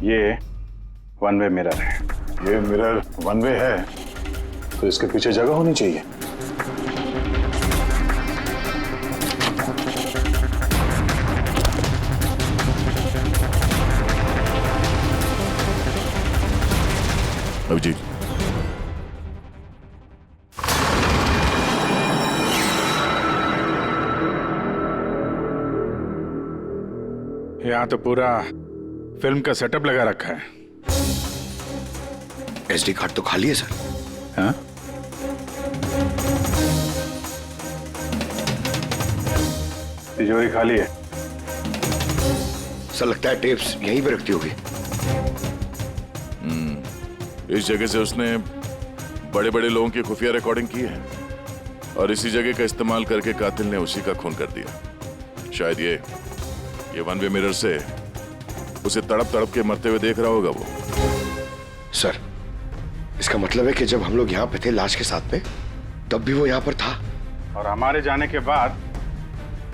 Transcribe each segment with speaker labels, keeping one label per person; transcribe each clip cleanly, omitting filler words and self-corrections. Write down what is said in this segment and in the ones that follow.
Speaker 1: ये one way mirror है।
Speaker 2: ये मिरर वन वे है तो इसके पीछे जगह होनी चाहिए।
Speaker 3: अभिजीत,
Speaker 1: यहाँ तो पूरा फिल्म का सेटअप लगा रखा है।
Speaker 4: एसडी कार्ड तो खाली है सर।
Speaker 1: हाँ? तिजोरी खाली है।
Speaker 4: सर लगता है टेप्स यहीं पे रखती होगी।
Speaker 3: इस जगह से उसने बड़े बड़े लोगों की खुफिया रिकॉर्डिंग की है और इसी जगह का इस्तेमाल करके कातिल ने उसी का खून कर दिया। शायद ये वन वे मिरर से उसे तड़प तड़प के मरते हुए देख रहा होगा वो।
Speaker 4: सर इसका मतलब है कि जब हम लोग यहाँ पे थे लाश के साथ में तब भी वो यहाँ पर था।
Speaker 1: और हमारे जाने के बाद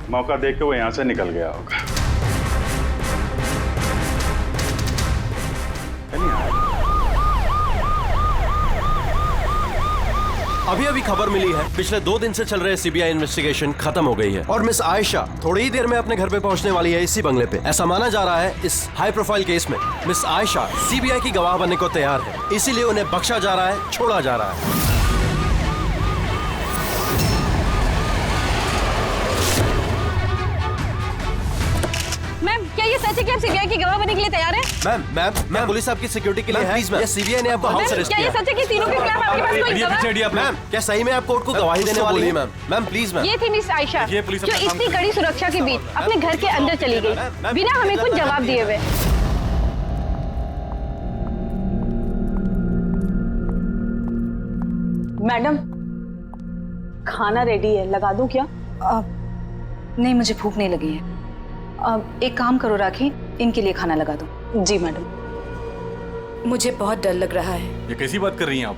Speaker 1: मौका देख के वो यहाँ से निकल गया होगा।
Speaker 5: अभी अभी खबर मिली है, पिछले 2 दिन से चल रहे सीबीआई इन्वेस्टिगेशन खत्म हो गई है और मिस आयशा थोड़ी ही देर में अपने घर पे पहुंचने वाली है इसी बंगले पे। ऐसा माना जा रहा है इस हाई प्रोफाइल केस में मिस आयशा सीबीआई की गवाह बनने को तैयार है, इसीलिए उन्हें बख्शा जा रहा है, छोड़ा जा रहा है।
Speaker 6: मैम, क्या ये सच है कि आप सीबीआई की गवाह बनने के लिए तैयार हैं?
Speaker 5: मैम पुलिस आपकी सिक्योरिटी के लिए है। ये सीबीआई ने आपको हाउस अरेस्ट
Speaker 6: क्या ये
Speaker 5: किया।
Speaker 6: सच है कि तीनों के खिलाफ आपके पास कोई गवाह?
Speaker 5: मैम क्या सही में आप कोर्ट को गवाही देने वाली है? Ma'am please ma'am.
Speaker 6: ये थी मिस आयशा जो इतनी कड़ी सुरक्षा के बीच अपने घर के अंदर चली गई बिना हमें कुछ जवाब दिए हुए।
Speaker 7: मैडम खाना रेडी है, लगा दूं क्या?
Speaker 8: नहीं, मुझे भूख नहीं लगी है। एक काम करो राखी, इनके लिए खाना लगा दो।
Speaker 7: जी मैडम।
Speaker 8: मुझे बहुत डर लग रहा है।
Speaker 9: ये कैसी बात कर रही हैं आप?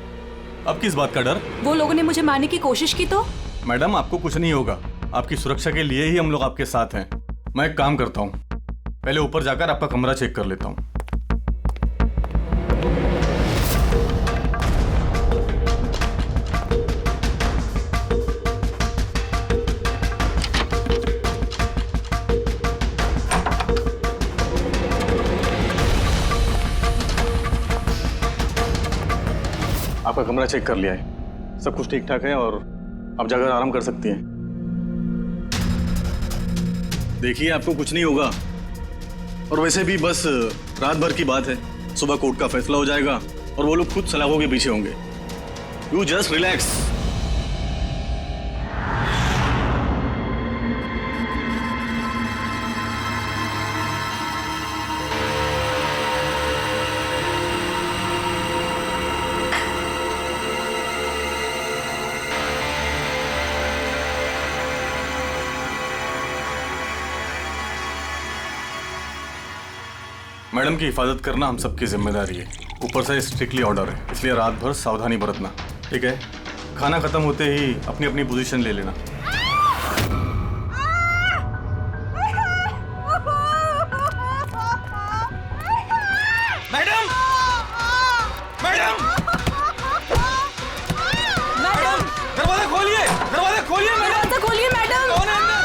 Speaker 9: अब किस बात का डर?
Speaker 8: वो लोगों ने मुझे मारने की कोशिश की तो?
Speaker 9: मैडम आपको कुछ नहीं होगा, आपकी सुरक्षा के लिए ही हम लोग आपके साथ हैं। मैं एक काम करता हूँ, पहले ऊपर जाकर आपका कमरा चेक कर लेता हूँ।
Speaker 1: आपका कमरा चेक कर लिया है, सब कुछ ठीक ठाक है और आप जाकर आराम कर सकती हैं।
Speaker 10: देखिए आपको कुछ नहीं होगा और वैसे भी बस रात भर की बात है, सुबह कोर्ट का फैसला हो जाएगा और वो लोग खुद सलाखों के पीछे होंगे। You just relax.
Speaker 9: मैडम की हिफाजत करना हम सबकी जिम्मेदारी है, ऊपर से स्ट्रिक्टली ऑर्डर है, इसलिए रात भर सावधानी बरतना, ठीक है? खाना खत्म होते ही अपनी अपनी पोजीशन ले लेना। मैडम! मैडम! मैडम! दरवाजा खोलिए! दरवाजा खोलिए मैडम!
Speaker 8: दरवाजा खोलिए मैडम!
Speaker 9: कौन है अंदर?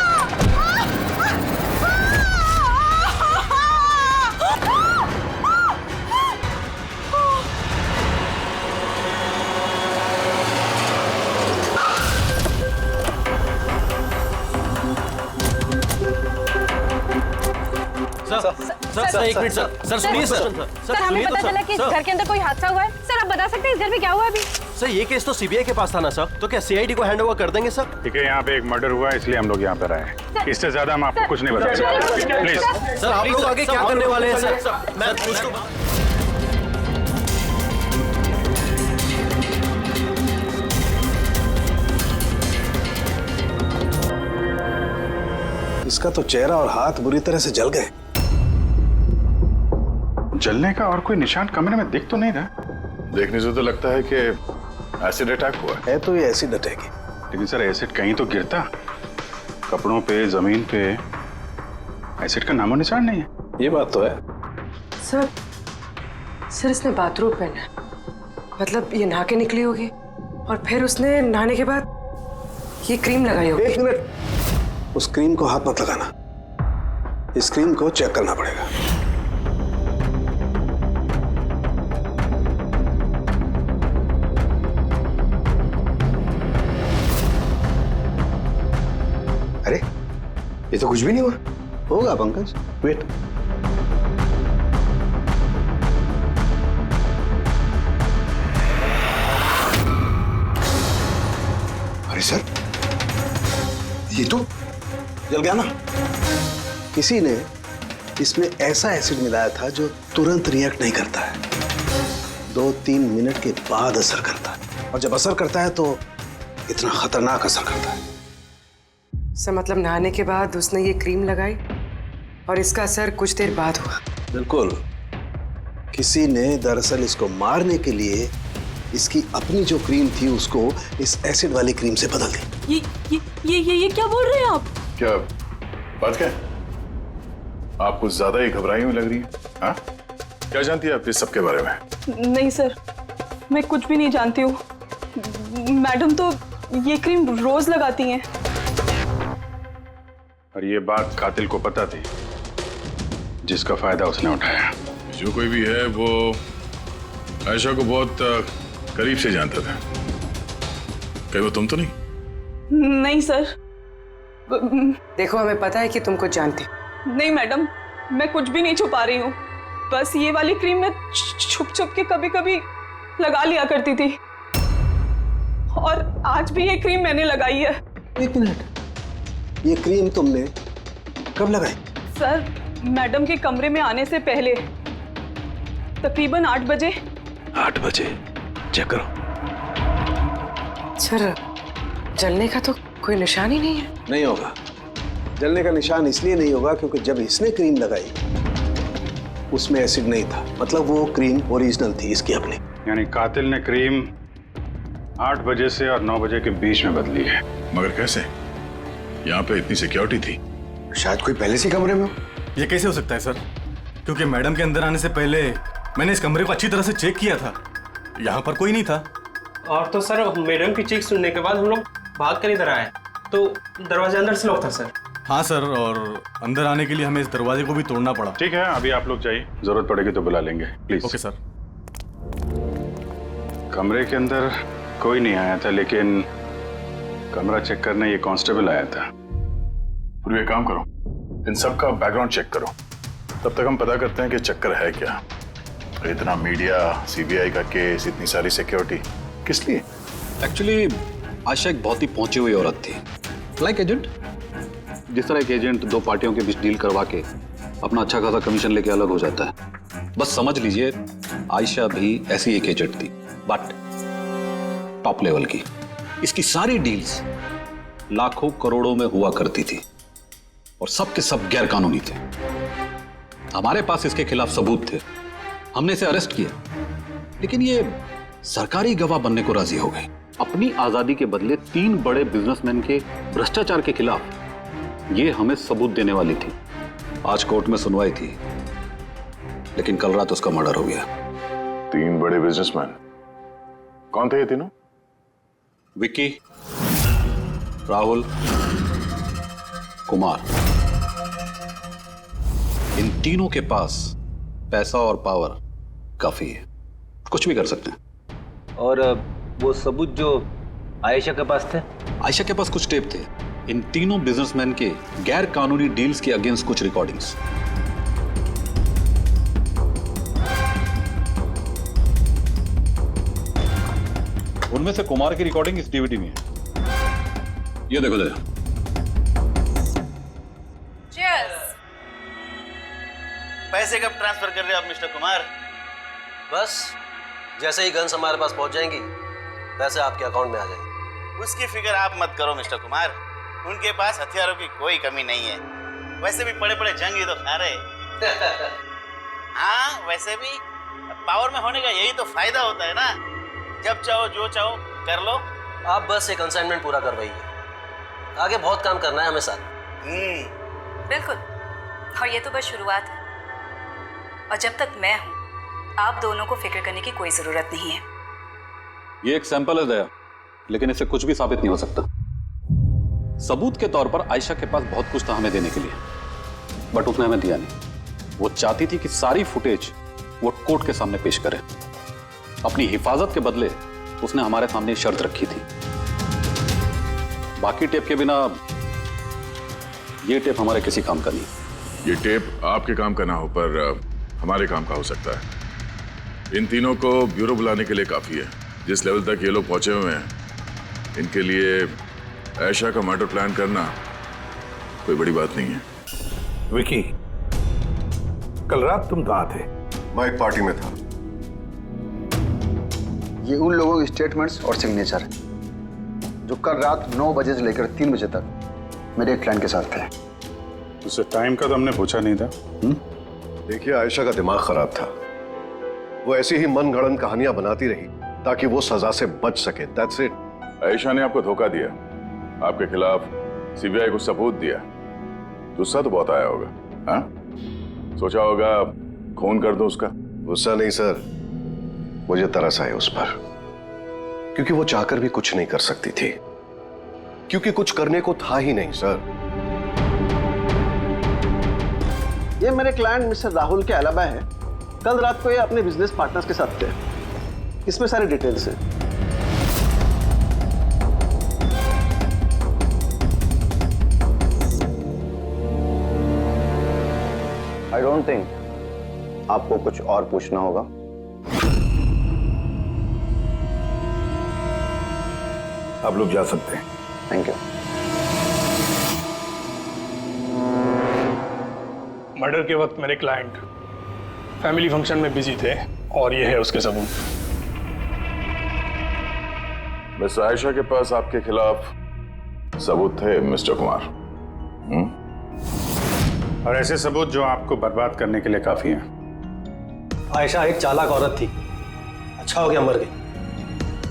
Speaker 5: सर एक मिनट सर सुनिए
Speaker 6: सर हमें पता चला कि घर के अंदर कोई हादसा हुआ है। सर आप बता सकते हैं इस घर में क्या हुआ अभी?
Speaker 5: सर ये केस तो सीबीआई के पास था ना सर, तो क्या सीआईडी को हैंड ओवर कर देंगे सर?
Speaker 1: ठीक है, यहाँ पे एक मर्डर हुआ है इसलिए हम लोग यहाँ पर आए हैं। इससे ज्यादा हम आपको कुछ नहीं बता सकते। प्लीज
Speaker 5: सर आप लोग आगे क्या करने वाले हैं सर? मैं
Speaker 2: इसका तो चेहरा और हाथ बुरी तरह से जल गए।
Speaker 1: जलने का और कोई निशान कमरे में दिख तो नहीं रहा।
Speaker 3: देखने से तो लगता है कि एसिड अटैक हुआ
Speaker 2: है तो ये एसिड अटैक है।
Speaker 1: लेकिन सर एसिड कहीं तो गिरता, कपड़ों पे, जमीन पे एसिड का नामो निशान नहीं है।
Speaker 2: ये बात तो है।
Speaker 8: सर
Speaker 11: सर इसने बाथरूम पहना है, मतलब ये नहा के निकली होगी और फिर उसने नहाने के बाद ये क्रीम लगाई होगी।
Speaker 12: 1 मिनट, उस क्रीम को हाथ मत लगाना, इस क्रीम को चेक करना पड़ेगा।
Speaker 4: अरे ये तो कुछ भी नहीं हुआ।
Speaker 12: होगा पंकज, वेट।
Speaker 4: अरे सर, ये तो
Speaker 12: जल गया ना। किसी ने इसमें ऐसा एसिड मिलाया था जो तुरंत रिएक्ट नहीं करता है, 2-3 मिनट के बाद असर करता है, और जब असर करता है तो इतना खतरनाक असर करता है।
Speaker 11: सर मतलब नहाने के बाद उसने ये क्रीम लगाई और इसका असर कुछ देर बाद हुआ।
Speaker 12: बिल्कुल, किसी ने दरअसल इसको मारने के लिए इसकी अपनी जो क्रीम थी उसको इस एसिड वाली क्रीम से बदल दी।
Speaker 7: ये क्या बोल रहे हैं आप?
Speaker 2: क्या बात क्या? आप कुछ ज्यादा ही घबराई हुई लग रही है। हाँ, क्या जानती है आप इस सब के बारे में?
Speaker 7: नहीं सर, मैं कुछ भी नहीं जानती हूँ। मैडम तो ये क्रीम रोज लगाती हैं।
Speaker 2: और ये बात कातिल को पता थी, जिसका फायदा उसने उठाया।
Speaker 3: जो कोई भी है वो आयशा को बहुत करीब से जानता था। कहीं वो तुम तो नहीं?
Speaker 7: नहीं सर।
Speaker 11: देखो हमें पता है कि तुम कुछ जानती।
Speaker 7: नहीं मैडम, मैं कुछ भी नहीं छुपा रही हूँ। बस ये वाली क्रीम मैं छुप छुप के कभी कभी लगा लिया करती थी, और आज भी ये क्रीम मैंने लगाई है।
Speaker 12: 1 मिनट, ये क्रीम तुमने कब लगाई?
Speaker 7: सर, मैडम के कमरे में आने से पहले, तकरीबन 8 बजे।
Speaker 12: 8 बजे? चेक करो।
Speaker 11: सर, जलने का तो कोई निशान ही नहीं है।
Speaker 12: नहीं होगा, जलने का निशान इसलिए नहीं होगा क्योंकि जब इसने क्रीम लगाई उसमें एसिड नहीं था, मतलब वो क्रीम ओरिजिनल थी, इसकी अपनी।
Speaker 2: यानी कातिल ने क्रीम 8 बजे से और 9 बजे के बीच में बदली है।
Speaker 3: मगर कैसे? यहाँ पे इतनी सिक्योरिटी थी।
Speaker 4: शायद कोई पहले से कमरे में हो।
Speaker 9: ये कैसे हो सकता है सर? क्योंकि मैडम के अंदर आने से पहले मैंने इस कमरे को अच्छी तरह से चेक किया था, यहाँ पर कोई नहीं था।
Speaker 13: और तो सर मैडम की चीख सुनने के बाद हम लोग भाग कर इधर आए, तो दरवाजा अंदर से लॉक था सर।
Speaker 9: हाँ सर, और अंदर आने के लिए हमें इस दरवाजे को भी तोड़ना पड़ा।
Speaker 2: ठीक है, अभी आप लोग जाइए, जरूरत पड़ेगी तो बुला लेंगे, प्लीज।
Speaker 9: Okay sir.
Speaker 2: कमरे के अंदर कोई नहीं आया था, लेकिन कमरा चेक करने ये कांस्टेबल आया था।
Speaker 3: पूरे काम करो, इन सब का बैकग्राउंड चेक करो, तब तक हम पता करते हैं कि चक्कर है क्या। इतना मीडिया, सीबीआई का केस, इतनी सारी सिक्योरिटी किस लिए?
Speaker 1: एक्चुअली आयशा एक बहुत ही पहुंची हुई औरत थी, लाइक एजेंट। जिस तरह एक एजेंट 2 पार्टियों के बीच डील करवा के अपना अच्छा खासा कमीशन लेके अलग हो जाता है, बस समझ लीजिए आयशा भी ऐसी एक एजेंट थी, बट टॉप लेवल की। इसकी सारी डील्स लाखों करोड़ों में हुआ करती थी और सब के सब गैर कानूनी थे। हमारे पास इसके खिलाफ सबूत थे, हमने इसे अरेस्ट किया, लेकिन ये सरकारी गवाह बनने को राजी हो गई। अपनी आजादी के बदले 3 बड़े बिजनेसमैन के भ्रष्टाचार के खिलाफ ये हमें सबूत देने वाली थी। आज कोर्ट में सुनवाई थी, लेकिन कल रात उसका मर्डर हो गया।
Speaker 3: 3 बड़े बिजनेसमैन? कौन थे ये तीनों?
Speaker 1: विक्की, राहुल, कुमार। इन तीनों के पास पैसा और पावर काफी है, कुछ भी कर सकते हैं।
Speaker 13: और वो सबूत जो आयशा के पास थे?
Speaker 1: आयशा के पास कुछ टेप थे, इन तीनों बिजनेसमैन के गैर कानूनी डील्स के अगेंस्ट कुछ रिकॉर्डिंग्स। उनमें से कुमार की रिकॉर्डिंग इस डीवीडी में है, ये देखो जरा।
Speaker 13: पैसे कब ट्रांसफर कर रहे हो आप मिस्टर कुमार?
Speaker 5: बस जैसे ही गन्स हमारे पास पहुंच जाएंगी, पैसे आपके अकाउंट में आ जाएंगे।
Speaker 13: उसकी फिक्र आप मत करो मिस्टर कुमार, उनके पास हथियारों की कोई कमी नहीं है। वैसे भी बड़े बड़े जंग ही तो खा रहे। हाँ, वैसे भी पावर में होने का यही तो फायदा होता है ना, जब चाहो जो चाहो कर लो।
Speaker 5: आप बस एक असाइनमेंट पूरा करवाइए, आगे बहुत काम करना है हमें साथ।
Speaker 8: बिल्कुल, और ये तो बस शुरुआत है, और जब तक मैं हूँ आप दोनों को फिक्र करने की कोई जरूरत नहीं है।
Speaker 1: ये एक सैंपल है दया, लेकिन इससे कुछ भी साबित नहीं हो सकता। सबूत के तौर पर आयशा के पास बहुत कुछ था हमें देने के लिए, बट उसने हमें दिया नहीं। वो चाहती थी कि सारी फुटेज वो कोर्ट के सामने पेश करे। अपनी हिफाजत के बदले उसने हमारे सामने शर्त रखी थी। बाकी टेप के बिना ये टेप हमारे किसी काम का नहीं।
Speaker 3: ये टेप आपके काम का ना हो, पर हमारे काम का हो सकता है। इन तीनों को ब्यूरो बुलाने के लिए काफी है। जिस लेवल तक ये लोग पहुंचे हुए हैं, इनके लिए आयशा का मर्डर प्लान करना कोई बड़ी बात नहीं है।
Speaker 14: विकी, कल रात तुम कहाँ थे?
Speaker 4: मैं एक पार्टी में था।
Speaker 15: ये उन लोगों के स्टेटमेंट्स और सिग्नेचर हैं जो कल रात 9 बजे से लेकर 3 बजे तक मेरे एक क्लाइंट के साथ थे।
Speaker 2: उससे टाइम का तो हमने पूछा नहीं था।
Speaker 4: देखिए, आयशा का दिमाग खराब था। वो ऐसी ही मनगढ़ंत कहानियां बनाती रही ताकि वो सजा से बच सके। That's it.
Speaker 3: आयशा ने आपको धोखा दिया, आपके खिलाफ सीबीआई को सबूत दिया। गुस्सा तो बहुत आया होगा, हाँ? सोचा होगा खून कर दो उसका।
Speaker 4: गुस्सा नहीं सर, मुझे तरस आया उस पर, क्योंकि वो चाहकर भी कुछ नहीं कर सकती थी, क्योंकि कुछ करने को था ही नहीं सर।
Speaker 12: ये मेरे क्लाइंट मिस्टर राहुल के अलावा है। कल रात को ये अपने बिजनेस पार्टनर्स के साथ थे। इसमें सारी डिटेल्स हैं।
Speaker 15: आई डोंट थिंक आपको कुछ और पूछना होगा।
Speaker 14: आप लोग जा सकते हैं।
Speaker 15: Thank you.
Speaker 16: मर्डर के वक्त मेरे क्लाइंट फैमिली फंक्शन में बिजी थे और ये है उसके सबूत।
Speaker 3: मिस आयशा के पास आपके खिलाफ सबूत थे मिस्टर कुमार।
Speaker 2: और ऐसे सबूत जो आपको बर्बाद करने के लिए काफी हैं।
Speaker 5: आयशा एक चालाक औरत थी। अच्छा हो गया मर गई,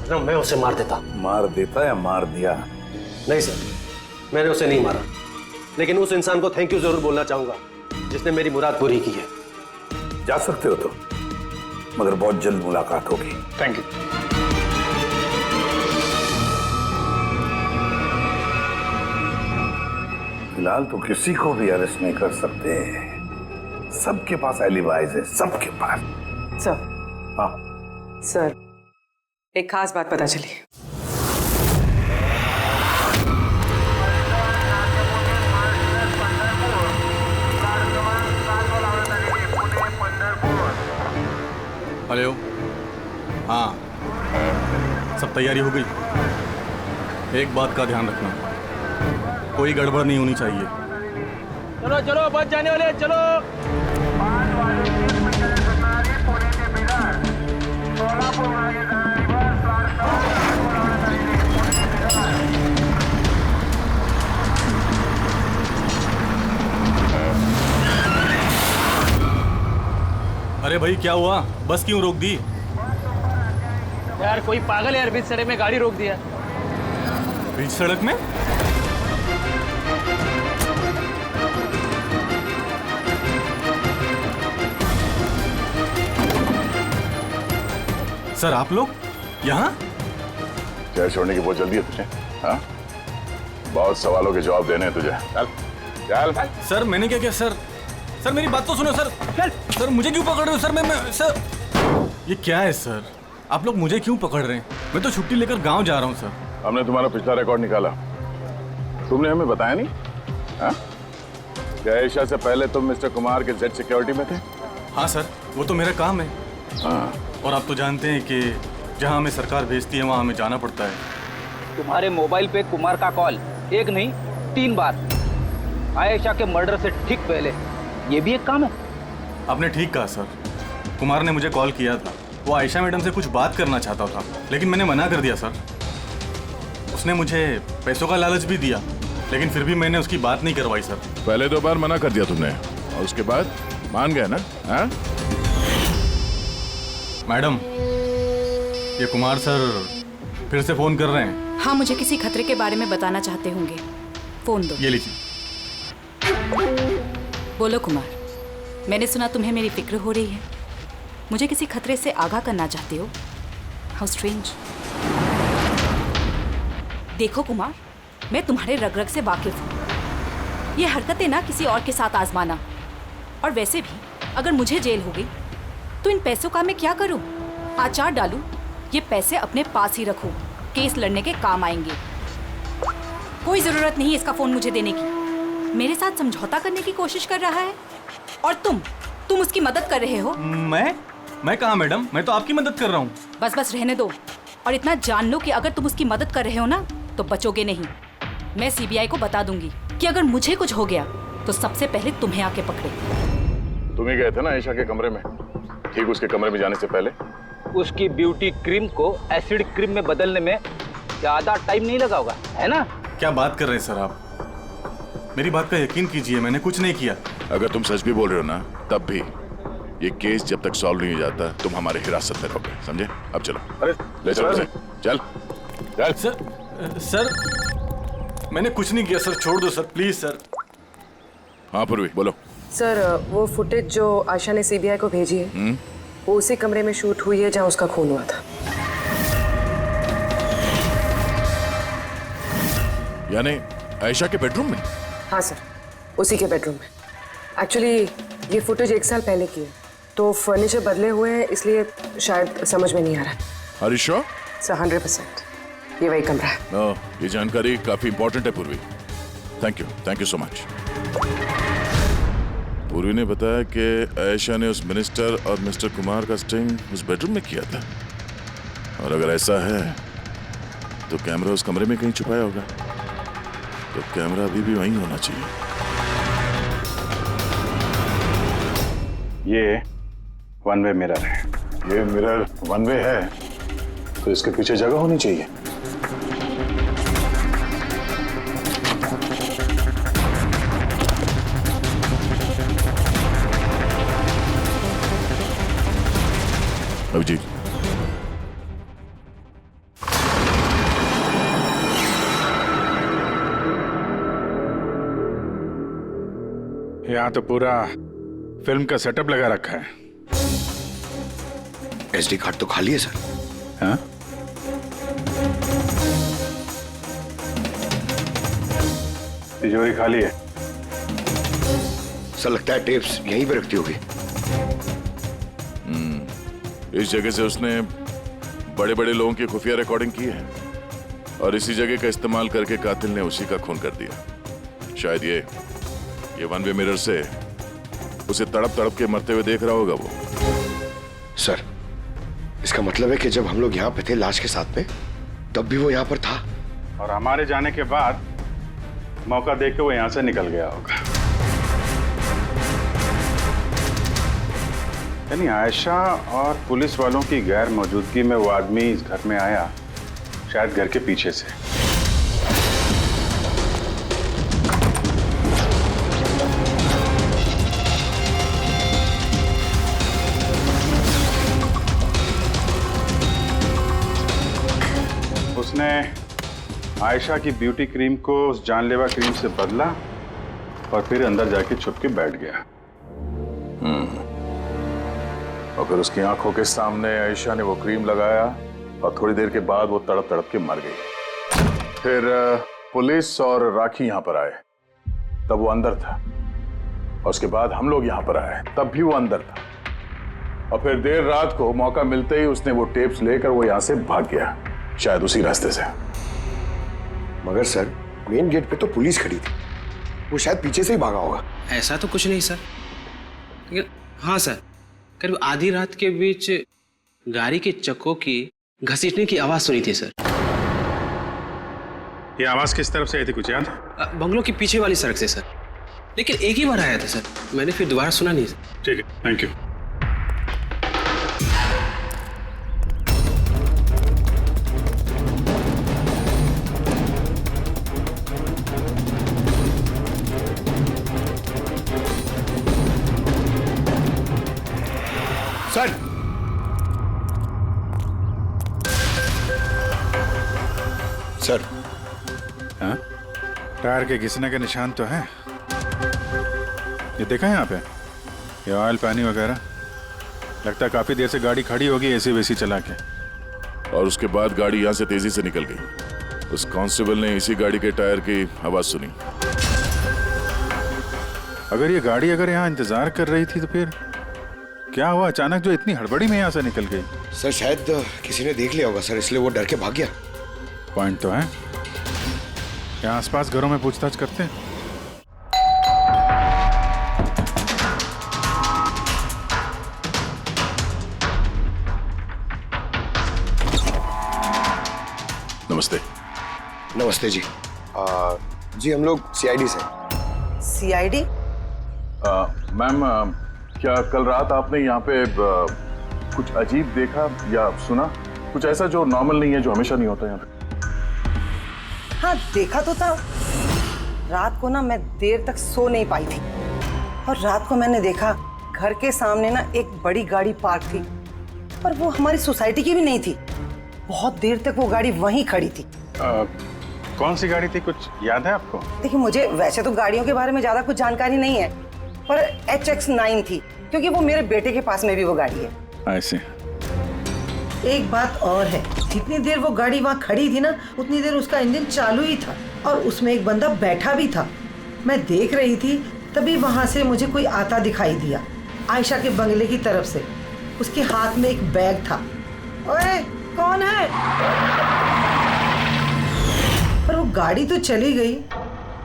Speaker 5: वरना मैं उसे मार देता।
Speaker 14: मार देता या मार दिया?
Speaker 5: नहीं सर, मैंने उसे नहीं मारा, लेकिन उस इंसान को थैंक यू जरूर बोलना चाहूंगा जिसने मेरी मुराद पूरी की है।
Speaker 14: जा सकते हो तो, मगर बहुत जल्द मुलाकात होगी।
Speaker 16: Thank you.
Speaker 14: फिलहाल तो किसी को भी अरेस्ट नहीं कर सकते। सबके पास एलिबाइज है, सबके पास।
Speaker 11: सर।
Speaker 14: हाँ
Speaker 11: सर, एक खास बात पता चली।
Speaker 9: हेलो, हाँ, सब तैयारी हो गई? एक बात का ध्यान रखना, कोई गड़बड़ नहीं होनी चाहिए।
Speaker 5: चलो चलो, बच जाने वाले, चलो।
Speaker 9: अरे भाई, क्या हुआ? बस क्यों रोक दी?
Speaker 5: यार कोई पागल है यार, बीच सड़क में गाड़ी रोक दिया।
Speaker 9: बीच सड़क में? सर, आप लोग यहाँ?
Speaker 3: शहर छोड़ने की बहुत जल्दी है तुझे? हाँ? बहुत सवालों के जवाब देने हैं तुझे। चल चल।
Speaker 9: सर, मैंने क्या किया? सर सर मेरी बात तो सुनो सर। सर, मुझे क्यों पकड़ रहे हो? सर मैं सर, ये क्या है सर? आप लोग मुझे क्यों पकड़ रहे हैं? मैं तो छुट्टी लेकर गांव जा रहा हूँ सर।
Speaker 3: हमने तुम्हारा पिछला रिकॉर्ड निकाला, तुमने हमें बताया नहीं। हाँ? क्या आयशा से पहले तुम मिस्टर कुमार के जेड सिक्योरिटी में थे?
Speaker 9: हाँ सर, वो तो मेरा काम है।
Speaker 3: हाँ।
Speaker 9: और आप तो जानते हैं कि जहाँ हमें सरकार भेजती है वहाँ हमें जाना पड़ता है।
Speaker 17: तुम्हारे मोबाइल पे कुमार का कॉल एक नहीं 3 बार, आयशा के मर्डर से ठीक पहले। ये भी एक काम है।
Speaker 9: आपने ठीक कहा सर, कुमार ने मुझे कॉल किया था। वो आयशा मैडम से कुछ बात करना चाहता था, लेकिन मैंने मना कर दिया सर। उसने मुझे पैसों का लालच भी दिया, लेकिन फिर भी मैंने उसकी बात नहीं करवाई सर।
Speaker 3: पहले 2 बार मना कर दिया तुमने और उसके बाद मान गए ना? हाँ?
Speaker 9: मैडम, ये कुमार सर फिर से फोन कर रहे हैं।
Speaker 8: हाँ, मुझे किसी खतरे के बारे में बताना चाहते होंगे। फोन दो।
Speaker 9: ये लीजिए।
Speaker 8: बोलो कुमार, मैंने सुना तुम्हें मेरी फिक्र हो रही है। मुझे किसी खतरे से आगाह करना चाहते हो? How strange. देखो कुमार, मैं तुम्हारे रग रग से वाकिफ हूँ। ये हरकतें ना किसी और के साथ आजमाना। और वैसे भी अगर मुझे जेल हो गई तो इन पैसों का मैं क्या करूँ? आचार डालूं, ये पैसे अपने पास ही रखो, केस लड़ने के काम आएंगे। कोई जरूरत नहीं इसका फोन मुझे देने की। मेरे साथ समझौता करने की कोशिश कर रहा है और तुम उसकी मदद कर रहे हो।
Speaker 9: मैं कहा मैडम, मैं तो आपकी मदद कर रहा हूँ।
Speaker 8: बस रहने दो और इतना जान लो कि अगर तुम उसकी मदद कर रहे हो ना तो बचोगे नहीं। मैं सीबीआई को बता दूंगी कि अगर मुझे कुछ हो गया तो सबसे पहले तुम्हें आके पकड़े।
Speaker 3: तुम ही गए थे ना आयशा के कमरे में, ठीक उसके कमरे में जाने से पहले?
Speaker 17: उसकी ब्यूटी क्रीम को एसिड क्रीम में बदलने में ज्यादा टाइम नहीं लगा होगा, है ना?
Speaker 9: क्या बात कर रहे हैं सर आप? मेरी बात का यकीन कीजिए, मैंने कुछ नहीं किया।
Speaker 3: अगर तुम सच भी बोल रहे हो ना, तब भी ये केस जब तक सॉल्व नहीं हो जाता तुम हमारे हिरासत में रहोगे, समझे? अब चलो, अरे ले चलो उसे। चल
Speaker 9: सर मैंने कुछ नहीं किया सर, छोड़ दो सर, प्लीज सर।
Speaker 3: हाँ पूर्वी बोलो।
Speaker 11: सर वो फुटेज जो आयशा ने सीबीआई को भेजी है वो उसी कमरे में शूट हुई है जहाँ उसका खून हुआ था।
Speaker 3: यानी आयशा के बेडरूम में?
Speaker 11: हाँ सर, उसी के बेडरूम में। एक्चुअली ये फुटेज 1 साल पहले की है, तो फर्नीचर बदले हुए हैं, इसलिए शायद समझ में नहीं आ रहा है।
Speaker 3: Are you sure?
Speaker 11: सर 100% ये वही कमरा है।
Speaker 3: ये जानकारी काफी इंपॉर्टेंट है पूर्वी। Thank you so much. पूर्वी ने बताया कि आयशा ने उस मिनिस्टर और मिस्टर कुमार का स्टिंग उस बेडरूम में किया था, और अगर ऐसा है तो कैमरा उस कमरे में कहीं छुपाया होगा, तो कैमरा अभी भी वहीं होना चाहिए।
Speaker 2: ये वन वे मिरर है। ये मिरर वन वे है तो इसके पीछे जगह होनी चाहिए।
Speaker 3: अभिजीत,
Speaker 2: यहाँ तो पूरा फिल्म का सेटअप लगा रखा है।
Speaker 4: एसडी कार्ड तो खाली है सर।
Speaker 2: हाँ? तिजोरी खाली है।
Speaker 4: सर लगता है टेप्स यहीं पे रखती होगी।
Speaker 3: इस जगह से उसने बड़े बड़े लोगों की खुफिया रिकॉर्डिंग की है, और इसी जगह का इस्तेमाल करके कातिल ने उसी का खून कर दिया। शायद ये वन वे मिरर से उसे तड़प तड़प के मरते हुए देख रहा होगा वो।
Speaker 4: सर इसका मतलब है कि जब हम लोग यहाँ पे थे लाश के साथ में, तब भी वो यहाँ पर था,
Speaker 2: और हमारे जाने के बाद मौका देख के वो यहाँ से निकल गया होगा। यानी आयशा और पुलिस वालों की गैर मौजूदगी में वो आदमी इस घर में आया, शायद घर के पीछे से। उसने आयशा की ब्यूटी क्रीम को उस जानलेवा क्रीम से बदला और फिर अंदर जाके छुप के बैठ गया।
Speaker 3: और फिर उसकी आंखों के सामने आयशा ने वो क्रीम लगाया, और थोड़ी देर के बाद वो तड़प तड़प के मर गई। फिर पुलिस और राखी यहाँ पर आए, तब वो अंदर था, और उसके बाद हम लोग यहाँ पर आए, तब भी वो अंदर था, और फिर देर रात को मौका मिलते ही उसने वो टेप्स लेकर वो यहाँ से भाग गया, शायद उसी रास्ते से।
Speaker 4: मगर सर मेन गेट पे तो पुलिस खड़ी थी, वो शायद पीछे से ही भागा होगा।
Speaker 18: ऐसा तो कुछ नहीं सर, लेकिन हाँ सर, करीब आधी रात के बीच गाड़ी के चक्कों की घसीटने की आवाज सुनी थी सर।
Speaker 2: ये आवाज किस तरफ से आई थी, कुछ याद?
Speaker 18: बंगलों के पीछे वाली सड़क से सर, लेकिन एक ही बार आया था सर, मैंने फिर दोबारा सुना नहीं सर।
Speaker 2: ठीक है, थैंक यू।
Speaker 4: सर सर
Speaker 2: हाँ? टायर के घिसने के निशान तो हैं। ये देखा है यहाँ पे, ये ऑयल पानी वगैरह,
Speaker 9: लगता है काफी देर से गाड़ी खड़ी होगी एसी वेसी चला के।
Speaker 3: और उसके बाद गाड़ी यहाँ से तेजी से निकल गई। उस कांस्टेबल ने इसी गाड़ी के टायर की आवाज सुनी।
Speaker 9: अगर ये गाड़ी यहाँ इंतजार कर रही थी तो फिर क्या हुआ अचानक जो इतनी हड़बड़ी में यहाँ से निकल गई?
Speaker 4: सर शायद किसी ने देख लिया होगा सर, इसलिए वो डर के भाग गया।
Speaker 9: पॉइंट तो है। यहाँ आसपास घरों में पूछताछ करते हैं।
Speaker 3: नमस्ते।
Speaker 4: नमस्ते जी। जी हम लोग सीआईडी से।
Speaker 19: सीआईडी?
Speaker 2: मैम क्या कल रात आपने यहाँ पे कुछ अजीब देखा या सुना? कुछ ऐसा जो नॉर्मल नहीं है, जो हमेशा नहीं होता यहाँ पे?
Speaker 19: हाँ देखा तो था। रात को ना मैं देर तक सो नहीं पाई थी और रात को मैंने देखा घर के सामने ना एक बड़ी गाड़ी पार्क थी, पर वो हमारी सोसाइटी की भी नहीं थी। बहुत देर तक वो गाड़ी वहीं खड़ी थी।
Speaker 9: कौन सी गाड़ी थी, कुछ याद है आपको?
Speaker 19: देखिए मुझे वैसे तो गाड़ियों के बारे में ज्यादा कुछ जानकारी नहीं है, पर HX9 थी, क्योंकि वो मेरे बेटे के पास में भी वो गाड़ी है।
Speaker 9: ऐसे
Speaker 19: एक बात और है, जितनी देर वो गाड़ी वहाँ खड़ी थी ना, उतनी देर उसका इंजन चालू ही था और उसमें एक बंदा बैठा भी था। मैं देख रही थी, तभी वहाँ से मुझे कोई आता दिखाई दिया, आयशा के बंगले की तरफ से। उसके हाथ में एक बैग था। ओए कौन है? पर वो गाड़ी तो चली गई,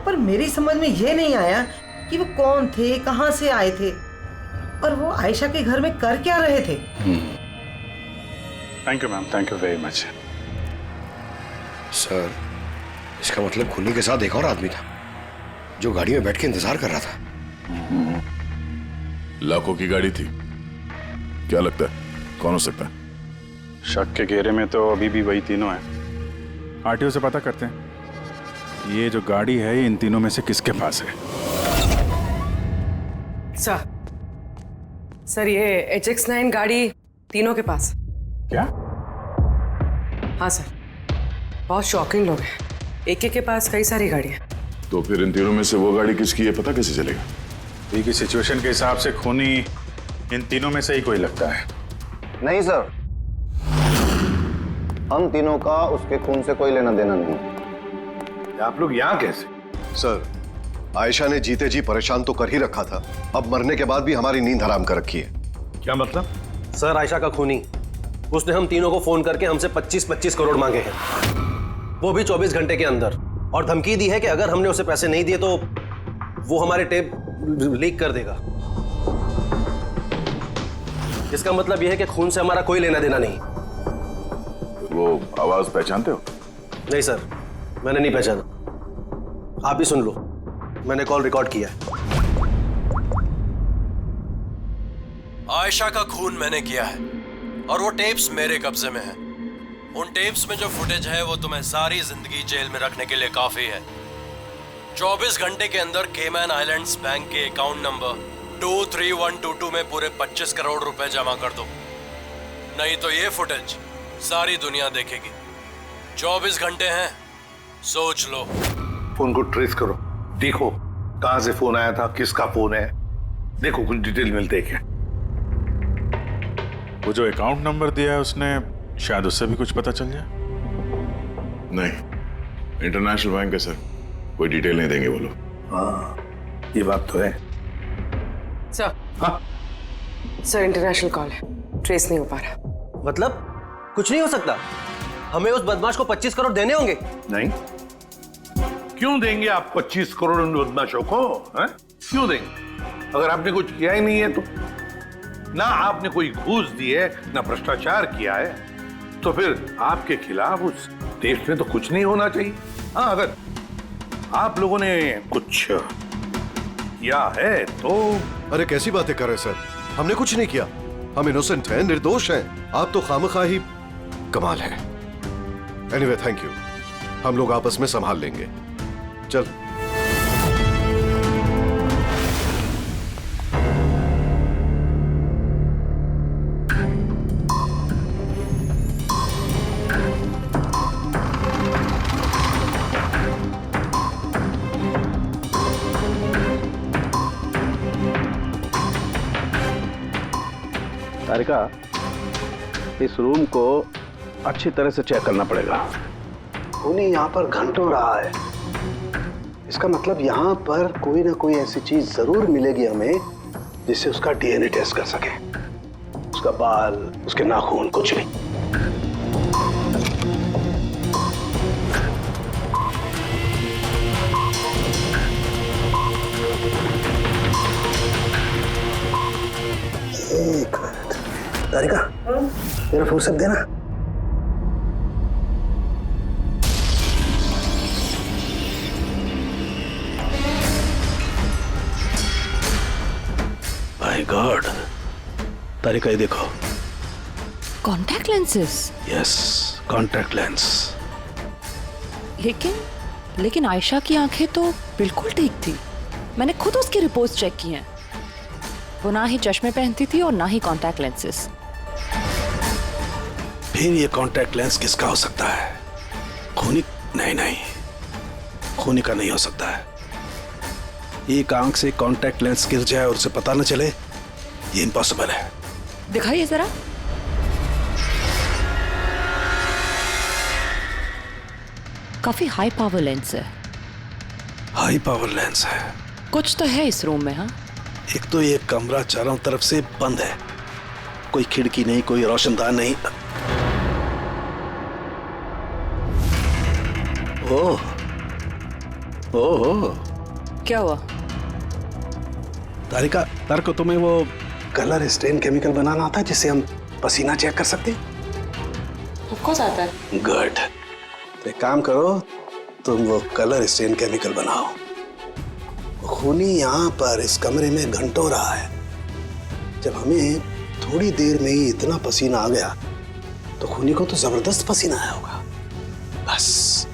Speaker 19: पर मेरी समझ में ये नहीं आया कि वो कौन थे, कहाँ से आए थे और वो आयशा के घर में कर क्या रहे थे।
Speaker 9: Thank you ma'am, thank you very much.
Speaker 4: Sir इसका मतलब खुन्नी के साथ एक और आदमी था जो गाड़ी में बैठ के इंतजार कर रहा था।
Speaker 3: लाखों की गाड़ी थी। क्या लगता है कौन हो सकता है?
Speaker 9: शक के घेरे में तो अभी भी वही तीनों हैं। आरटीओ से पता करते हैं ये जो गाड़ी है ये इन तीनों में से किसके पास है।
Speaker 11: सर ये HX9 गाड़ी तीनों के पास।
Speaker 9: क्या?
Speaker 11: हाँ सर, बहुत शॉकिंग लोग हैं। एक के पास कई सारी गाड़ियाँ।
Speaker 3: तो फिर इन तीनों में से वो गाड़ी किसकी है पता कैसे चलेगा?
Speaker 9: अभी की सिचुएशन के हिसाब से खूनी इन तीनों में से ही कोई लगता है।
Speaker 15: नहीं सर, हम तीनों का उसके खून से कोई लेना देना नहीं।
Speaker 14: आप लोग यहाँ कैसे?
Speaker 4: सर आयशा ने जीते जी परेशान तो कर ही रखा था, अब मरने के बाद भी हमारी नींद हराम कर रखी है।
Speaker 14: क्या मतलब?
Speaker 5: सर आयशा का खूनी, उसने हम तीनों को फोन करके हमसे 25-25 करोड़ मांगे हैं, वो भी 24 घंटे के अंदर, और धमकी दी है कि अगर हमने उसे पैसे नहीं दिए तो वो हमारे टेप लीक कर देगा। इसका मतलब यह है कि खून से हमारा कोई लेना देना नहीं।
Speaker 3: वो आवाज पहचानते हो?
Speaker 5: नहीं सर, मैंने नहीं पहचाना। आप भी सुन लो, मैंने कॉल रिकॉर्ड किया है। आयशा का खून मैंने किया है और वो टेप्स मेरे कब्जे में है। उन टेप्स में जो फुटेज है वो तुम्हें सारी जिंदगी जेल में रखने के लिए काफी है। 24 घंटे के अंदर केमैन आइलैंड्स बैंक के अकाउंट नंबर 23122 में पूरे 25 करोड़ रुपए जमा कर दो, नहीं तो ये फुटेज सारी दुनिया देखेगी। 24 घंटे हैं, सोच लो।
Speaker 14: फोन को ट्रेस करो, देखो कहां से फोन आया था, किसका फोन है, देखो कुछ डिटेल मिलते हैं क्या।
Speaker 9: वो जो अकाउंट नंबर दिया है उसने, शायद उससे भी कुछ पता चल जाए।
Speaker 3: नहीं, इंटरनेशनल बैंक है सर, कोई डिटेल नहीं देंगे वो लोग।
Speaker 14: हाँ ये बात तो है।
Speaker 11: सर
Speaker 14: हाँ
Speaker 11: सर इंटरनेशनल कॉल है, ट्रेस नहीं हो पा रहा।
Speaker 5: मतलब कुछ नहीं हो सकता? हमें उस बदमाश को 25 करोड़ देने होंगे?
Speaker 14: नहीं, क्यों देंगे आप 25 करोड़ उन बदमाशों को? क्यों देंगे? अगर आपने कुछ किया ही नहीं है तो, ना आपने कोई घूस दी है, ना भ्रष्टाचार किया है, तो फिर आपके खिलाफ उस देश में तो कुछ नहीं होना चाहिए। हाँ अगर आप लोगों ने कुछ किया है तो।
Speaker 4: अरे कैसी बातें कर रहे सर, हमने कुछ नहीं किया, हम इनोसेंट हैं, निर्दोष हैं। आप तो खामखा ही कमाल है। एनीवे थैंक यू, हम लोग आपस में संभाल लेंगे। चल
Speaker 12: तारिका, इस रूम को अच्छी तरह से चेक करना पड़ेगा। खूनी यहाँ पर घंटों रहा है। इसका मतलब यहाँ पर कोई ना कोई ऐसी चीज जरूर मिलेगी हमें जिससे उसका डीएनए टेस्ट कर सके। उसका बाल, उसके नाखून, कुछ भी। एक मिनट तारिका, मेरा फुर्सत देना। माय गॉड तारिका, ये देखो।
Speaker 8: Contact lenses?
Speaker 12: Yes, contact lens.
Speaker 8: लेकिन आयशा की आंखें तो बिल्कुल ठीक थी। मैंने खुद उसकी रिपोर्ट्स चेक की हैं। वो ना ही चश्मे पहनती थी और ना ही कॉन्टैक्ट लेंसेज।
Speaker 12: फिर ये कॉन्टैक्ट लेंस किसका हो सकता है? खूनी? नहीं, खूनी का नहीं हो सकता है। एक आंख से कॉन्टैक्ट लेंस गिर जाए और उसे पता न चले, ये इम्पॉसिबल है।
Speaker 8: दिखाइए जरा। काफी हाई पावर लेंस है।
Speaker 12: हाई पावर लेंस है?
Speaker 8: कुछ तो है इस रूम में। हाँ,
Speaker 12: एक तो ये कमरा चारों तरफ से बंद है, कोई खिड़की नहीं, कोई रोशनदान नहीं। ओह,
Speaker 8: क्या हुआ?
Speaker 12: तारिका, को तुम्हें वो कलर स्टेन केमिकल बनाना आता है जिससे हम पसीना चेक कर सकते हैं?
Speaker 8: ऑफ कोर्स आता है।
Speaker 12: गुड। तो एक काम करो, तुम वो कलर स्टेन केमिकल बनाओ। खूनी यहाँ पर इस कमरे में घंटों रहा है। जब हमें थोड़ी देर में ही इतना पसीना आ गया तो खूनी को तो जबरदस्त पसीना आया होगा। बस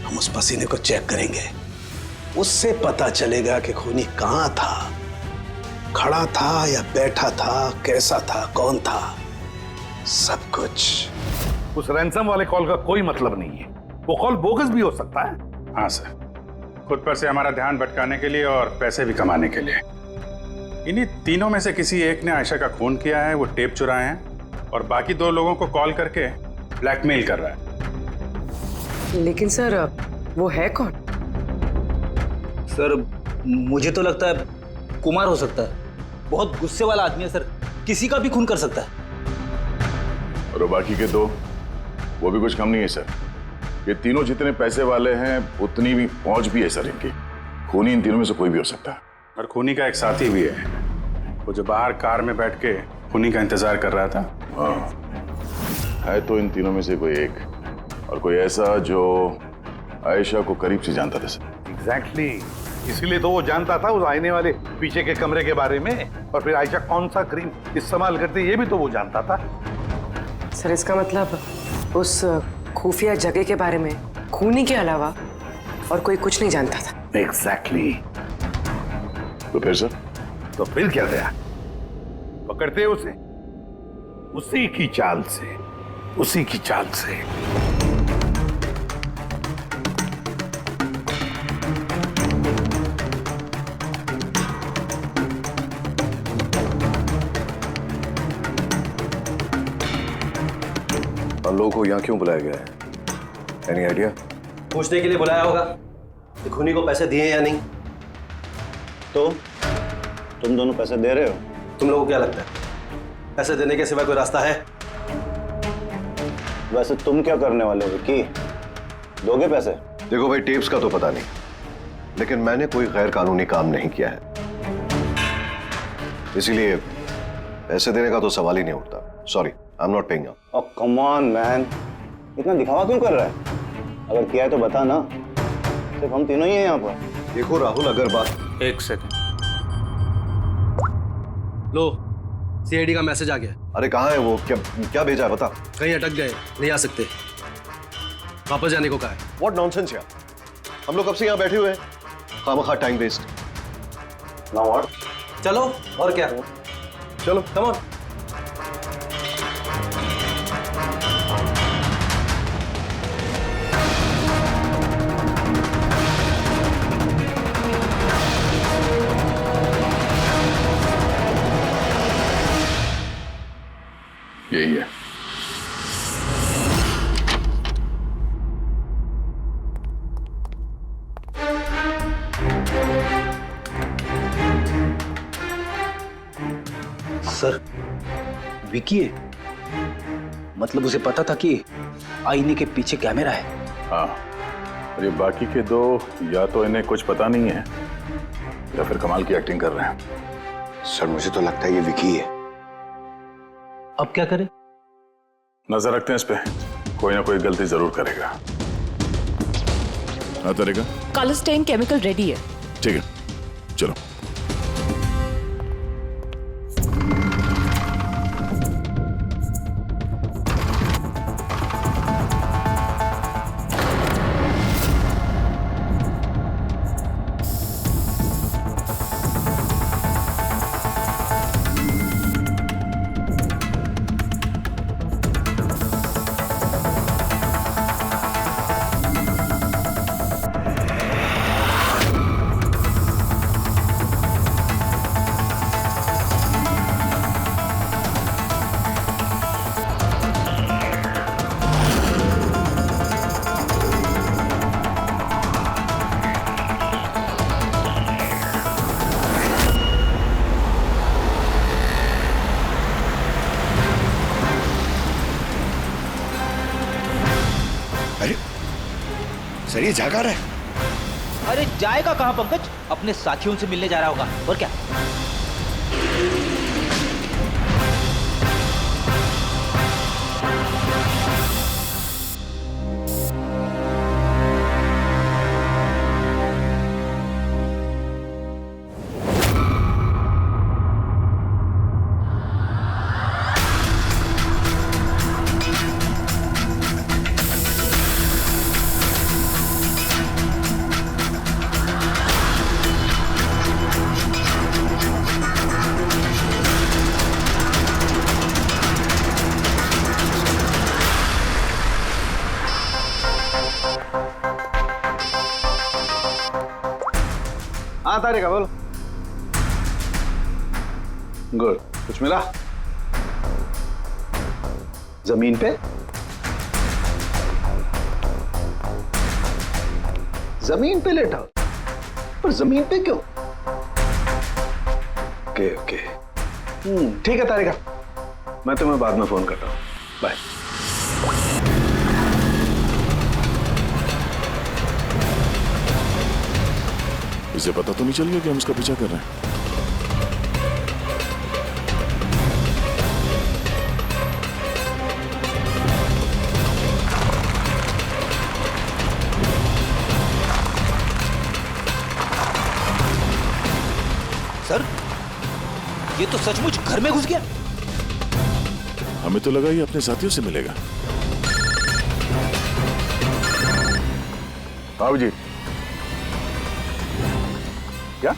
Speaker 12: हम उस पसीने को चेक करेंगे, उससे पता चलेगा कि खूनी कहाँ था, खड़ा था या बैठा था, कैसा था, कौन था, सब कुछ।
Speaker 14: उस रैंसम वाले कॉल का कोई मतलब नहीं है। वो कॉल बोगस भी हो सकता है।
Speaker 20: हाँ सर, खुद पर से हमारा ध्यान भटकाने के लिए और पैसे भी कमाने के लिए। इन्हीं तीनों में से किसी एक ने आयशा का खून किया है, वो टेप चुराए हैं और बाकी 2 लोगों को कॉल करके ब्लैकमेल कर रहा है।
Speaker 11: लेकिन सर, वो है कौन?
Speaker 17: सर, मुझे तो लगता है कुमार हो सकता है। बहुत गुस्से वाला आदमी है सर, किसी का भी खून कर सकता है।
Speaker 3: और बाकी के 2, वो भी कुछ कम नहीं है सर। ये तीनों जितने पैसे वाले हैं उतनी भी पहुंच भी है सर इनकी। खूनी इन तीनों में से कोई भी हो सकता है।
Speaker 20: और खूनी का एक साथी भी है, वो जो बाहर कार में बैठ के खूनी का इंतजार कर रहा था।
Speaker 3: हाँ, है तो इन तीनों में से कोई एक, और कोई ऐसा जो आयशा को करीब से जानता था सर।
Speaker 14: एग्जैक्टली, इसीलिए तो वो जानता था उस आईने वाले पीछे के कमरे के बारे में, और फिर आयशा कौन सा क्रीम इस्तेमाल करती है ये भी तो वो जानता था।
Speaker 11: सर, इसका मतलब उस खुफिया जगह के बारे में खूनी के अलावा और कोई कुछ नहीं जानता था।
Speaker 14: एग्जैक्टली।
Speaker 3: तो फिर सर?
Speaker 14: तो फिर क्या गया? पकड़ते उसे, उसी की चाल से, उसी की चाल से।
Speaker 4: हम लोगों को यहाँ क्यों बुलाया गया है? Any idea?
Speaker 5: पूछने के लिए बुलाया होगा कि खूनी को पैसे दिए या नहीं।
Speaker 21: तो तुम दोनों पैसे दे रहे हो?
Speaker 5: तुम लोगों को क्या लगता है पैसे देने के सिवा कोई रास्ता है?
Speaker 21: वैसे तुम क्या करने वाले हो विक्की? दोगे पैसे?
Speaker 4: देखो भाई, टेप्स का तो पता नहीं, लेकिन मैंने कोई गैर कानूनी काम नहीं किया है, इसीलिए पैसे देने का तो सवाल ही नहीं उठता। Sorry, I am not paying.
Speaker 21: Oh come on man, इतना दिखावा क्यों कर रहा है? अगर किया है तो बता ना, सिर्फ हम तीनों ही हैं यहाँ पर।
Speaker 4: देखो राहुल, अगर बात।
Speaker 5: एक सेकंड, लो सीआईडी का मैसेज आ गया।
Speaker 4: अरे कहाँ है वो? क्या भेजा है बता।
Speaker 5: कहीं अटक गए, नहीं आ सकते, वापस जाने को कहा है।
Speaker 4: व्हाट नॉनसेंस यार, हम लोग कब से यहाँ बैठे हुए हैं, खामखा टाइम वेस्ट।
Speaker 21: Now what?
Speaker 5: चलो और क्या,
Speaker 4: चलो
Speaker 5: कम ऑन।
Speaker 2: यही है।
Speaker 17: सर, विकी है? मतलब उसे पता था कि आईने के पीछे कैमरा है?
Speaker 2: हाँ, और ये बाकी के दो या तो इन्हें कुछ पता नहीं है या फिर कमाल की एक्टिंग कर रहे हैं।
Speaker 12: सर मुझे तो लगता है ये विकी है।
Speaker 17: अब क्या करें?
Speaker 2: नजर रखते हैं इस पे, कोई ना कोई गलती जरूर करेगा।
Speaker 3: हाँ तरीका?
Speaker 8: कॉलोस्टेन केमिकल रेडी है।
Speaker 3: ठीक है, चलो।
Speaker 12: सर ये जागा रहा है।
Speaker 17: अरे जाएगा कहाँ पंकज? अपने साथियों से मिलने जा रहा होगा, और क्या?
Speaker 12: हाँ तारिका बोलो। गुड, कुछ मिला? जमीन पे? जमीन पे लेटा? पर जमीन पे क्यों? ओके ओके, ठीक है तारिका, मैं तुम्हें बाद में फोन करता हूँ। बाय।
Speaker 3: इसे पता तो नहीं चल गया कि हम उसका पीछा कर रहे हैं?
Speaker 17: सर, ये तो सचमुच घर में घुस गया।
Speaker 3: हमें तो लगा ये अपने साथियों से मिलेगा।
Speaker 2: बाबू जी, क्या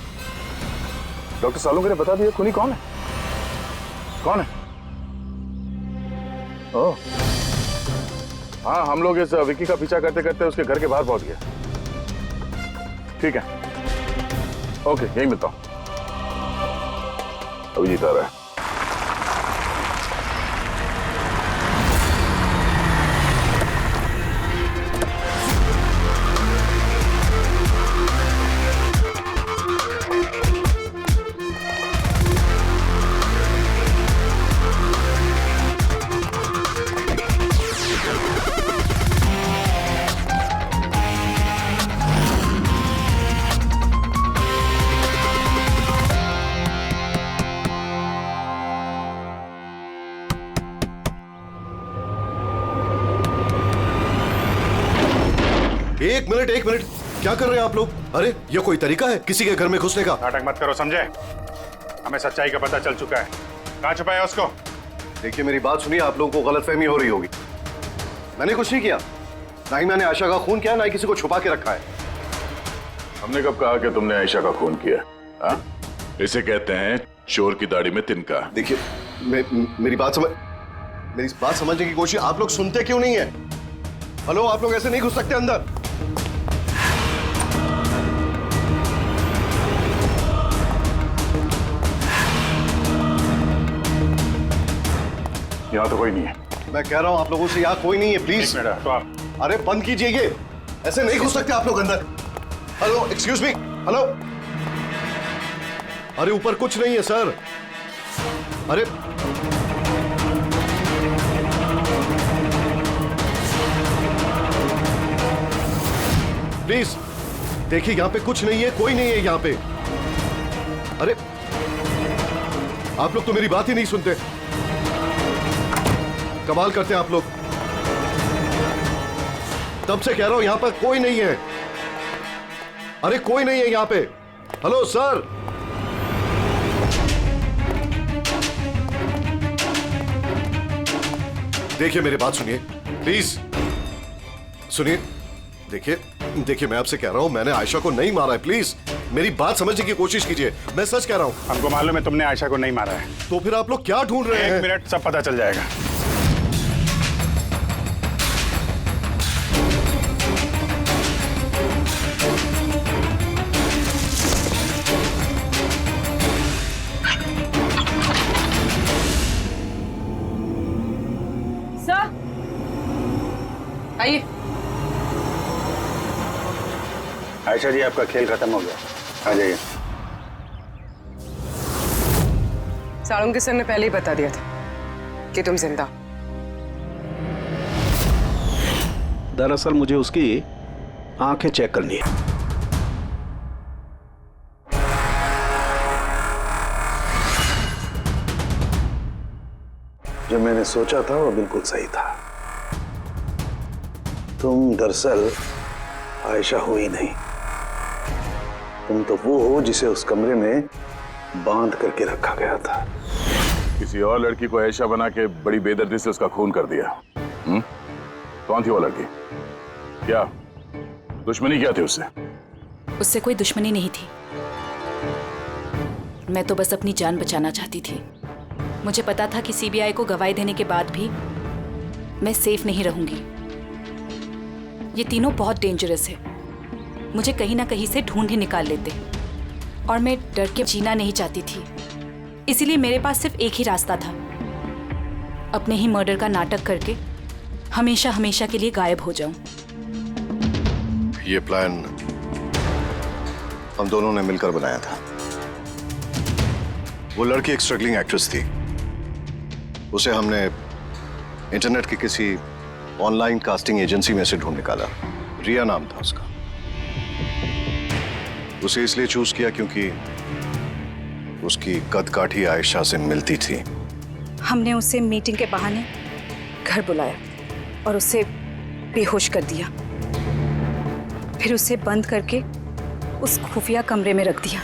Speaker 2: डॉक्टर सालुंके ने बता दिया खूनी कौन है? कौन है? ओह, हाँ, हम लोग इस विकी का पीछा करते करते उसके घर के बाहर पहुंच गए। ठीक है, ओके, यही मिलता हूं। अभिजीत आ रहा है।
Speaker 4: एक मिनट, क्या कर रहे हैं आप लोग? अरे ये कोई तरीका है किसी के घर में घुसने का?
Speaker 20: नाटक मत करो, समझे? हमें सच्चाई का पता चल चुका है। कहाँ छुपाया उसको?
Speaker 4: देखिए मेरी बात सुनिए, आप लोगों को गलतफहमी हो रही होगी। मैंने कुछ नहीं किया, ना ही मैंने आयशा का खून किया, ना ही किसी को छुपा के रखा है।
Speaker 2: हमने कब कहा कि तुमने आयशा का खून किया? हाँ?
Speaker 3: इसे कहते हैं चोर की दाढ़ी में तिनका।
Speaker 4: देखिए मेरी बात समझने की कोशिश, आप लोग सुनते क्यों नहीं है? हेलो, आप लोग ऐसे नहीं घुस सकते अंदर।
Speaker 2: यहाँ तो कोई नहीं है।
Speaker 4: मैं कह रहा हूँ आप लोगों से यहाँ कोई नहीं है, प्लीज।
Speaker 2: तो आप
Speaker 4: अरे बंद कीजिए ये, ऐसे नहीं घुस सकते आप लोग अंदर। Hello, excuse me, hello. अरे ऊपर कुछ नहीं है सर। अरे प्लीज देखिए, यहाँ पे कुछ नहीं है, कोई नहीं है यहाँ पे। अरे आप लोग तो मेरी बात ही नहीं सुनते, कमाल करते हैं आप लोग। तब से कह रहा हूं यहाँ पर कोई नहीं है। अरे कोई नहीं है यहाँ पे। Hello sir. देखिए मेरी बात सुनिए प्लीज, सुनिए। देखिए मैं आपसे कह रहा हूं, मैंने आयशा को नहीं मारा है, प्लीज मेरी बात समझने की कोशिश कीजिए। मैं सच कह रहा हूं।
Speaker 20: हमको मालूम है तुमने आयशा को नहीं मारा है।
Speaker 4: तो फिर आप लोग क्या ढूंढ रहे हैं?
Speaker 20: 1 मिनट, सब पता चल जाएगा।
Speaker 11: सर आइए।
Speaker 20: आयशा जी, आपका खेल खत्म हो गया, आ जाइए।
Speaker 11: साळुंके सर ने पहले ही बता दिया था कि तुम जिंदा।
Speaker 12: दरअसल मुझे उसकी आंखें चेक करनी है। जो मैंने सोचा था वो बिल्कुल सही था। तुम दरअसल आयशा हो ही नहीं, तुम तो वो हो जिसे उस कमरे में बांध करके रखा गया था।
Speaker 3: किसी और लड़की को आयशा बना के बड़ी बेदर्दी से उसका खून कर दिया। कौन थी वो लड़की? क्या दुश्मनी क्या थी उससे?
Speaker 8: उससे कोई दुश्मनी नहीं थी। मैं तो बस अपनी जान बचाना चाहती थी। मुझे पता था कि सीबीआई को गवाही देने के बाद भी मैं सेफ नहीं रहूंगी। ये तीनों बहुत डेंजरस है, मुझे कहीं ना कहीं से ढूंढ ही निकाल लेते और मैं डर के जीना नहीं चाहती थी। इसीलिए मेरे पास सिर्फ एक ही रास्ता था, अपने ही मर्डर का नाटक करके हमेशा हमेशा के लिए गायब हो जाऊं।
Speaker 4: ये प्लान हम दोनों ने मिलकर बनाया था। वो लड़की एक स्ट्रगलिंग एक्ट्रेस थी, उसे हमने इंटरनेट की किसी ऑनलाइन कास्टिंग एजेंसी में से ढूंढ निकाला। रिया नाम था उसका। उसे इसलिए चूज किया क्योंकि उसकी कद काठी आयशा से मिलती थी।
Speaker 8: हमने उसे मीटिंग के बहाने घर बुलाया और उसे बेहोश कर दिया, फिर उसे बंद करके उस खुफिया कमरे में रख दिया।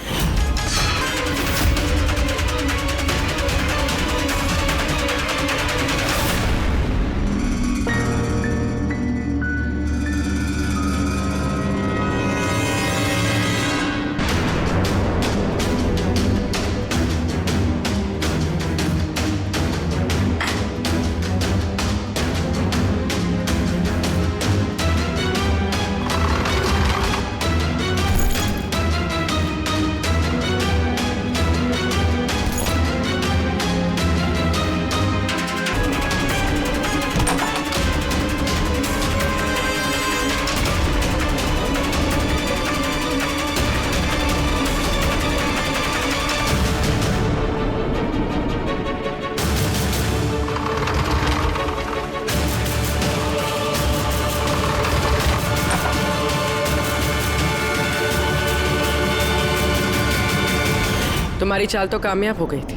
Speaker 11: तुम्हारी चाल तो कामयाब हो गई थी,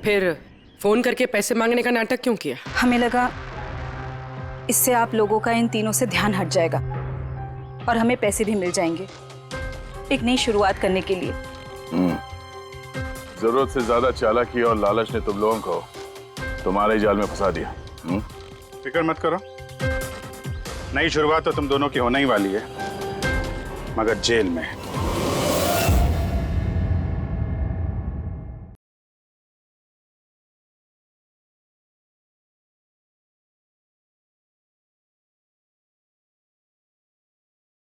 Speaker 11: फिर फोन करके पैसे मांगने का नाटक क्यों किया?
Speaker 8: हमें लगा इससे आप लोगों का इन तीनों से ध्यान हट जाएगा और हमें पैसे भी मिल जाएंगे एक नई शुरुआत करने के लिए।
Speaker 3: जरूरत से ज्यादा चालाकी और लालच ने तुम लोगों को तुम्हारे जाल में फंसा दिया।
Speaker 20: फिक्र मत करो, नई शुरुआत तो तुम दोनों की होने ही वाली है, मगर जेल में।